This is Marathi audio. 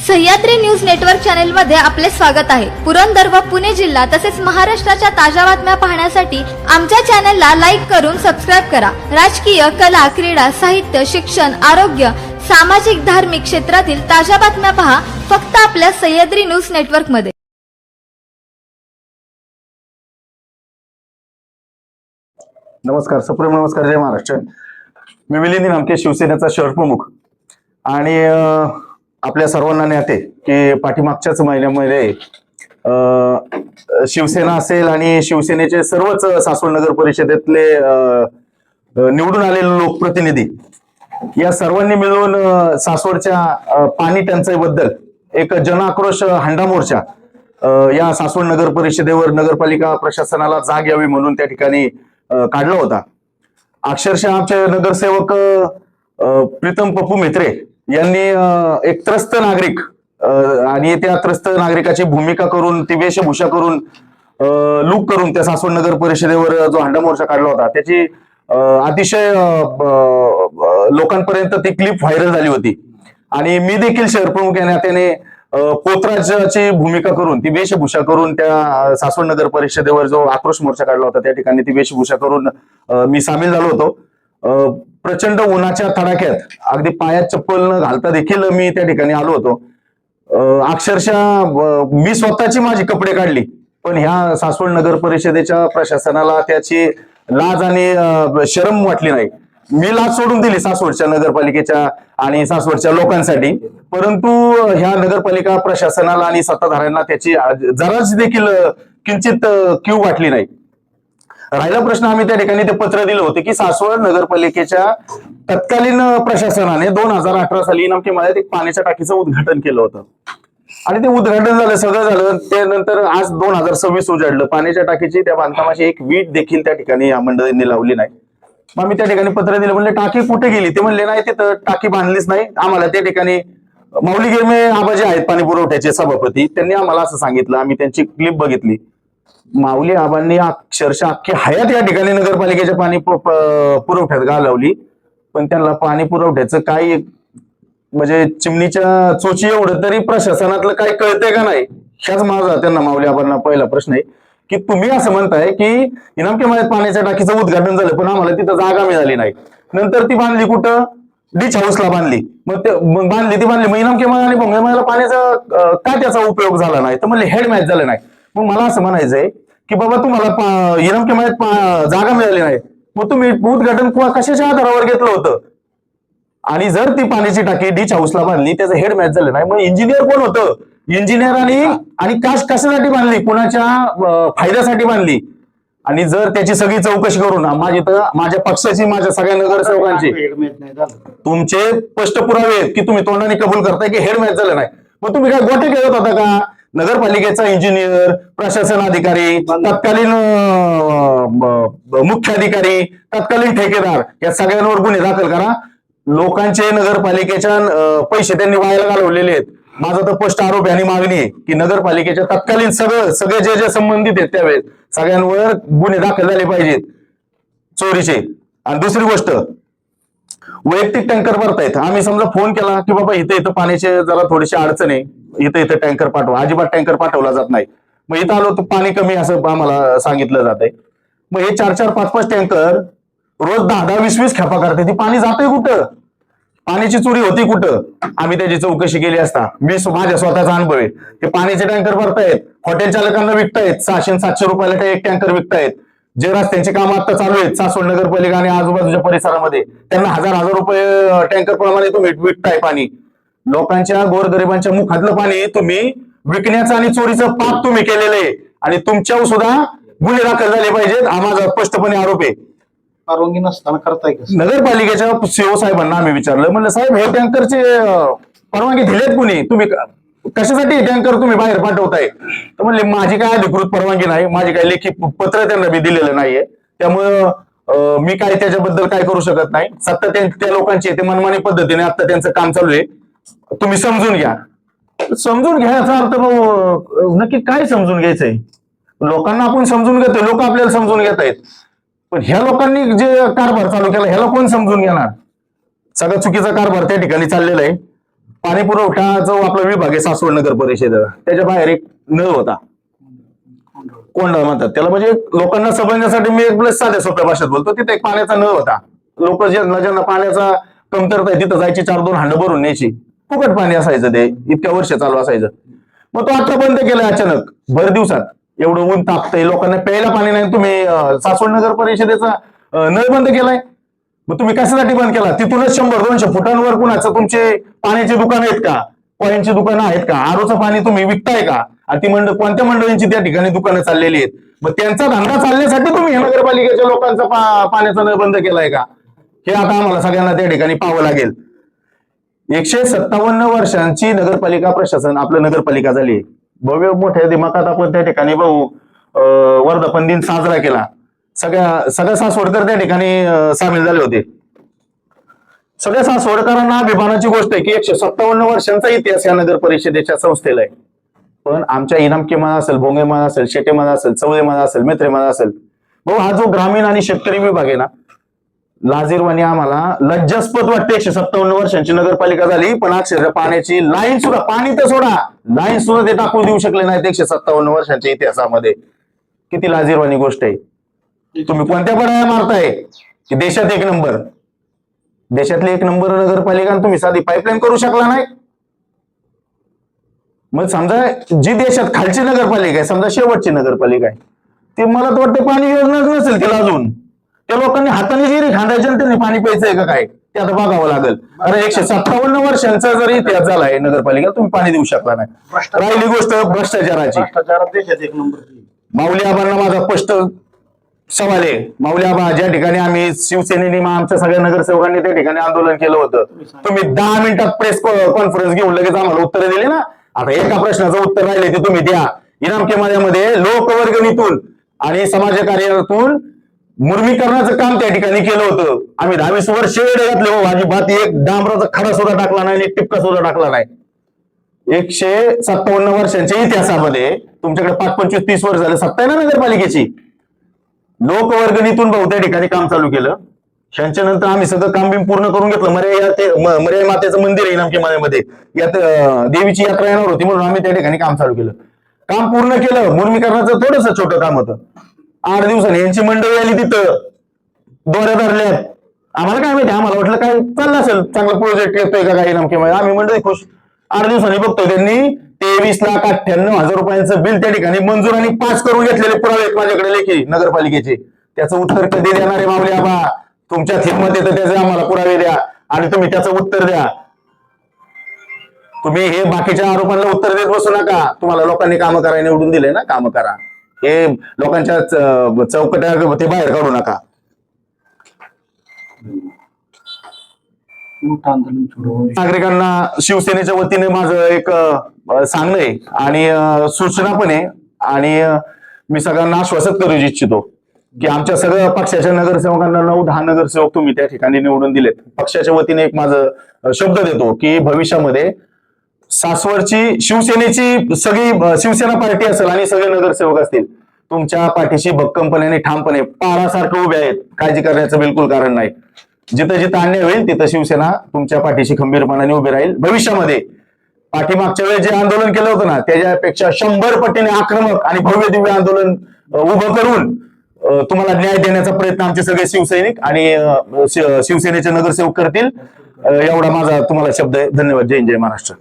सह्याद्री न्यूज नेटवर्क चॅनल मध्ये आपले स्वागत आहे। पुरंदर व पुणे जिल्हा तसेच महाराष्ट्राच्या ताज्या बातम्या पाहण्यासाठी आमच्या चॅनलला लाईक करून सबस्क्राइब करा। राजकीय, कला, क्रीडा, साहित्य, शिक्षण, आरोग्य, सामाजिक, धार्मिक क्षेत्रातील ताज्या बातम्या पहा फक्त आपल्या सह्याद्री न्यूज नेटवर्क मध्ये। नमस्कार, सप्रेम नमस्कार, जय महाराष्ट्र। मी मिलिंद नामके, शिवसेनेचा शहर प्रमुख आणि आपल्या सर्वांना ज्ञात आहे की पाठीमागच्याच महिन्यामध्ये शिवसेना असेल आणि शिवसेनेचे सर्वच सासवड नगर परिषदेतले निवडून आलेले लोकप्रतिनिधी या सर्वांनी मिळून सासवडच्या पाणी टंचाईबद्दल एक जनआक्रोश हंडा मोर्चा या सासवड नगर परिषदेवर नगरपालिका प्रशासनाला जाग यावी म्हणून त्या ठिकाणी काढला होता। अक्षरशः आमचे नगरसेवक प्रीतम पप्पू मित्रे यांनी एक त्रस्त नागरिक आणि त्या त्रस्त नागरिकाची भूमिका करून ती वेशभूषा करून लूक करून त्या सासवड नगर परिषदेवर जो हंडा मोर्चा काढला होता त्याची अतिशय लोकांपर्यंत ती क्लिप व्हायरल झाली होती आणि मी देखील शहर प्रमुख या नात्याने पोतराजाची भूमिका करून ती वेशभूषा करून त्या सासवड नगर परिषदेवर जो आक्रोश मोर्चा काढला होता त्या ठिकाणी ती वेशभूषा करून मी सामील झालो होतो। प्रचंड उन्हाच्या तडाख्यात अगदी पायात चप्पल न घालता देखील मी त्या ठिकाणी आलो होतो। अक्षरशः मी स्वतःची माझी कपडे काढली पण ह्या सासवड नगर परिषदेच्या प्रशासनाला त्याची लाज आणि शरम वाटली नाही। मी लाज सोडून दिली सासवडच्या नगरपालिकेच्या आणि सासवडच्या लोकांसाठी, परंतु ह्या नगरपालिका प्रशासनाला आणि सत्ताधाऱ्यांना त्याची जराच देखील किंचित कीव वाटली नाही। राहिला प्रश्न, आम्ही त्या ठिकाणी ते पत्र दिलं होतं की सासवड नगरपालिकेच्या तत्कालीन प्रशासनाने 2018 साली इनामके मळ्यात एक पाण्याच्या टाकीचं उद्घाटन केलं होतं आणि ते उद्घाटन झालं, सगळं झालं। त्यानंतर आज 2026 उजाडलं, पाण्याच्या टाकीची त्या बांधकामाची एक वीट देखील त्या ठिकाणी या मंडळींनी लावली नाही। मग मी त्या ठिकाणी पत्र दिलं, म्हणले टाकी कुठे गेली? ते म्हणले नाही, तिथं टाकी बांधलीच नाही। आम्हाला त्या ठिकाणी माऊली गिरमे आबाजी आहेत पाणी पुरवठ्याचे सभापती, त्यांनी आम्हाला असं सांगितलं। आम्ही त्यांची क्लिप बघितली, माऊली आबांनी अक्षरशः अख्खी हयात या ठिकाणी नगरपालिकेच्या पाणी पुरवठ्यात घालवली, पण त्यांना पाणी पुरवठ्याचं काही म्हणजे चिमणीच्या चोची एवढं तरी प्रशासनातलं काही कळतंय का नाही, ह्याच माझा त्यांना माऊली आबांना पहिला प्रश्न आहे की तुम्ही असं म्हणताय की इनामके मळ्यात पाण्याच्या टाकीचं उद्घाटन झालं पण आम्हाला तिथं जागा मिळाली नाही, नंतर ती बांधली कुठं? डिच हाऊसला बांधली। मग बांधली मग इनामके मळ्या आणि भोंगळे मळ्याला पाण्याचा काय त्याचा उपयोग झाला नाही? तर म्हणले हेड मॅच झालं नाही। मग मला असं म्हणायचंय की बाबा तुम्हाला इनामके मळ्यात जागा मिळाली नाही, मग तुम्ही उद्घाटन कशाच्या आधारावर घेतलं होतं? आणि जर ती पाण्याची टाकी डिच हाऊसला बांधली त्याचं हेड मॅच झालं नाही, मग इंजिनियर कोण होतं? इंजिनियर आणि कशासाठी बांधली? कुणाच्या फायद्यासाठी बांधली? आणि जर त्याची सगळी चौकशी करून माझ्या पक्षाची, माझ्या सगळ्या नगरसेवकांची तुमचे स्पष्ट पुरावे आहेत की तुम्ही तोंडाने कबूल करताय की हेड मॅच झालं नाही, मग तुम्ही काय गोटे खेळत होता का? नगरपालिकेचा इंजिनियर, प्रशासन अधिकारी, तत्कालीन मुख्य अधिकारी, तत्कालीन ठेकेदार या सगळ्यांवर गुन्हे दाखल करा। लोकांचे नगरपालिकेच्या पैसे त्यांनी वायाला घालवलेले आहेत। माझा तर स्पष्ट आरोप आणि मागणी आहे की नगरपालिकेच्या तत्कालीन सगळे जे संबंधित आहेत त्यावेळेस सगळ्यांवर गुन्हे दाखल झाले पाहिजेत चोरीचे। आणि दुसरी गोष्ट, वैयक्तिक टँकर भरतायत। आम्ही समजा फोन केला की बाबा इथं पाण्याचे जरा थोडीशी अडचण आहे, इथं टँकर पाठवा, अजिबात टँकर पाठवला जात नाही। मग इथं आलो तर पाणी कमी असं आम्हाला सांगितलं जात आहे। मग हे 4-4, 5-5 टँकर रोज 10-10, 20-20 खेपा करते, ती पाणी जातंय कुठं? पाण्याची चोरी होती कुठं? आम्ही त्याची चौकशी केली असता। माझ्या स्वतःचा अनुभव आहे, ते पाण्याचे टँकर भरतायत, हॉटेल चालकांना विकतायत, 600-700 रुपयाला एक टँकर विकतायत। जे रस्त्यांची कामं आता चालू आहेत सासवड नगरपालिका आणि आजूबाजूच्या परिसरामध्ये, त्यांना हजार रुपये टँकर प्रमाणे तुम्ही विकताय पाणी। लोकांच्या गोरगरिबांच्या मुखातलं पाणी तुम्ही विकण्याचं आणि चोरीचं पाप तुम्ही केलेलं आहे आणि तुमच्यावर सुद्धा गुन्हे दाखल झाले पाहिजेत, हा माझा स्पष्टपणे आरोप आहे। परवानगी नसताना करताय का? नगरपालिकेच्या सीओ साहेबांना आम्ही विचारलं, म्हणलं साहेब हे टँकरचे परवानगी दिलेत कुणी? तुम्ही कशासाठी टँकर तुम्ही बाहेर पाठवताय? तर म्हणले माझी काय अधिकृत परवानगी नाही, माझी काय लेखी पत्र त्यांना मी दिलेलं नाहीये, त्यामुळं मी काय त्याच्याबद्दल काय करू शकत नाही। सत्ता त्या लोकांची ते मनमानी पद्धतीने आता त्यांचं काम चालू आहे, तुम्ही समजून घ्या। समजून घ्यायचा अर्थ नक्की काय समजून घ्यायचंय? लोकांना आपण समजून घेतोय, लोक आपल्याला समजून घेत आहेत, पण ह्या लोकांनी जे कारभार चालू केला ह्याला कोण समजून घेणार? सगळा चुकीचा कारभार त्या ठिकाणी चाललेला आहे। पाणी पुरवठा जो आपला विभाग आहे सासवड नगर परिषद, त्याच्या बाहेर एक नळ होता, कोंडा म्हणतात त्याला, म्हणजे लोकांना समजण्यासाठी मी एक साध्या सोप्या भाषेत बोलतो. तिथे एक पाण्याचा नळ होता. लोक ज्यांना पाण्याचा कमतरता आहे तिथं जायची 4-2 हांड भरून न्यायची, फुकट पाणी असायचं, ते इतक्या वर्ष चालू असायचं. मग तो आता बंद केलाय अचानक भर दिवसात. एवढं ऊन तापतंय, लोकांना प्यायला पाणी नाही, तुम्ही सासवड नगर परिषदेचा नळ बंद केलाय. मग तुम्ही कशासाठी बंद केला? तिथूनच 100-200 फुटांवर कुणाचं तुमचे पाण्याची दुकान आहेत का, कॉईनची दुकानं आहेत का, आरोचं पाणी तुम्ही विकताय का? आणि ती कोणत्या मंडळींची त्या ठिकाणी दुकानं चाललेली आहेत? मग त्यांचा धंदा चालण्यासाठी तुम्ही नगरपालिकेच्या लोकांचा पाण्याचा नळ बंद केलाय का? हे आता आम्हाला सगळ्यांना त्या ठिकाणी पाहावं लागेल. 157 वर्षांची नगरपालिका प्रशासन आपलं नगरपालिका झाली. भव्य मोठ्या दिमाखात आपण त्या ठिकाणी वर्धापन दिन साजरा केला. सगळ्या सासवडकर त्या ठिकाणी सामील झाले होते. सगळ्या सासवडकरांना अभिमानाची गोष्ट आहे की 157 वर्षांचा इतिहास या नगर परिषदेच्या संस्थेला आहे. पण आमच्या इनामके मळा असेल, भोंगे मळा असेल, शेटे मळा असेल, चवळे मळा असेल, मेत्रे मळा असेल, भाऊ हा जो ग्रामीण आणि शेतकरी विभाग आहे ना, लाजीरवाणी आम्हाला लज्जास्पद वाटते. 157 वर्षांची नगरपालिका झाली, पण अक्षरशः पाण्याची लाईन सुद्धा, पाणी तर सोडा, लाईन सुद्धा ते टाकून देऊ शकले नाहीत 157 वर्षांच्या इतिहासामध्ये. किती लाजीरवाणी गोष्ट आहे. तुम्ही कोणत्या पडाया मारताय की देशात 1 नंबर, देशातली 1 नंबर नगरपालिका, तुम्ही साधी पाईपलाईन करू शकला नाही. मग समजा जी देशात खालची नगरपालिका आहे, समजा शेवटची नगरपालिका आहे, ती मला तर वाटतं पाणी योजना नसेल तिला अजून. त्या लोकांनी हाताने जिरी खांदायचे आणि त्यांनी पाणी प्यायचंय का काय, ते आता बघावं लागेल. अरे 157 वर्षांचा जर इतिहास झालाय नगरपालिका, तुम्ही पाणी देऊ शकला नाही. राहिली गोष्ट भ्रष्टाचाराची. भ्रष्टाचारात देशात 1 नंबर. माऊली आबांना माझा स्पष्ट सवाल आहे. माऊली आबा, ज्या ठिकाणी आम्ही शिवसेनेने आमच्या सगळ्या नगरसेवकांनी त्या ठिकाणी आंदोलन केलं होतं, तुम्ही 10 मिनिटात प्रेस कॉन्फरन्स घेऊन लगेच आम्हाला उत्तर दिले ना. आता एका प्रश्नाचं उत्तर राहिले ते तुम्ही द्या. इनामकेमध्ये लोकवर्गणीतून आणि समाजकार्यातून मुर्मीकरणाचं काम त्या ठिकाणी केलं होतं. आम्ही 10-20 वर्ष वेळ घातले हो, अजिबात एक डांबराचा खडा सुद्धा टाकला नाही, एक टिपका सुद्धा टाकला नाही. 157 वर्षांच्या इतिहासामध्ये तुमच्याकडे 5-25-30 वर्ष झाले सत्ता आहे ना नगरपालिकेची. लोकवर्गणीतून भाऊ त्या ठिकाणी काम चालू केलं. त्यांच्यानंतर आम्ही सगळं काम बिम पूर्ण करून घेतलं. मर्याई मातेचं मंदिर आहे इनामकेमध्ये, यात देवीची यात्रा येणार होती म्हणून आम्ही त्या ठिकाणी काम चालू केलं. काम पूर्ण केलं. मुर्मीकरणाचं थोडंसं छोटं काम होतं. 8 दिवसांनी यांची मंडळी आली, तिथं दोऱ्या धरल्यात. आम्हाला काय माहिती, आम्हाला वाटलं काय चाललं असेल, चांगला प्रोजेक्ट येतोय का काही इनामकेमध्ये. आम्ही मंडळी खुश. 8 दिवसांनी बघतोय त्यांनी 23,98,000 रुपयांचं बिल त्या ठिकाणी मंजूर आणि पास करून घेतलेले पुरावे आहेत माझ्याकडे लेखी नगरपालिकेचे. त्याचं उत्तर कधी देणार आहे माऊली आबा? तुमच्या हिंमत येतं त्याचे आम्हाला पुरावे द्या आणि तुम्ही त्याचं उत्तर द्या. तुम्ही हे बाकीच्या आरोपांना उत्तर देत बसू नका. तुम्हाला लोकांनी कामं करायला निवडून दिले ना, कामं करा. हे लोकांच्या चौकट्या ते बाहेर काढू नका. नागरिकांना शिवसेनेच्या वतीने माझं एक सांगणं आहे आणि सूचना पण आहे. आणि मी सगळ्यांना आश्वासित करू इच्छितो की आमच्या सगळ्या पक्षाच्या नगरसेवकांना 9-10 नगरसेवक तुम्ही त्या ठिकाणी निवडून दिलेत. पक्षाच्या वतीने एक माझं शब्द देतो की भविष्यामध्ये सासवडची शिवसेनेची सगळी शिवसेना पार्टी असेल आणि सगळे नगरसेवक असतील, तुमच्या पाठीशी भक्कमपणे आणि ठामपणे पारासारखं उभे आहेत. काळजी करण्याचं बिलकुल कारण नाही. जिथं जिथं अन्याय होईल तिथं शिवसेना तुमच्या पाठीशी खंबीरपणाने उभी राहील. भविष्यामध्ये पाठीमागच्या वेळेस जे आंदोलन केलं होतं ना, त्याच्यापेक्षा 100 पटीने आक्रमक आणि भव्य दिव्य आंदोलन उभं करून तुम्हाला न्याय देण्याचा प्रयत्न आमचे सगळे शिवसैनिक आणि शिवसेनेचे नगरसेवक करतील. एवढा माझा तुम्हाला शब्द आहे. धन्यवाद. जय हिंद, जय महाराष्ट्र.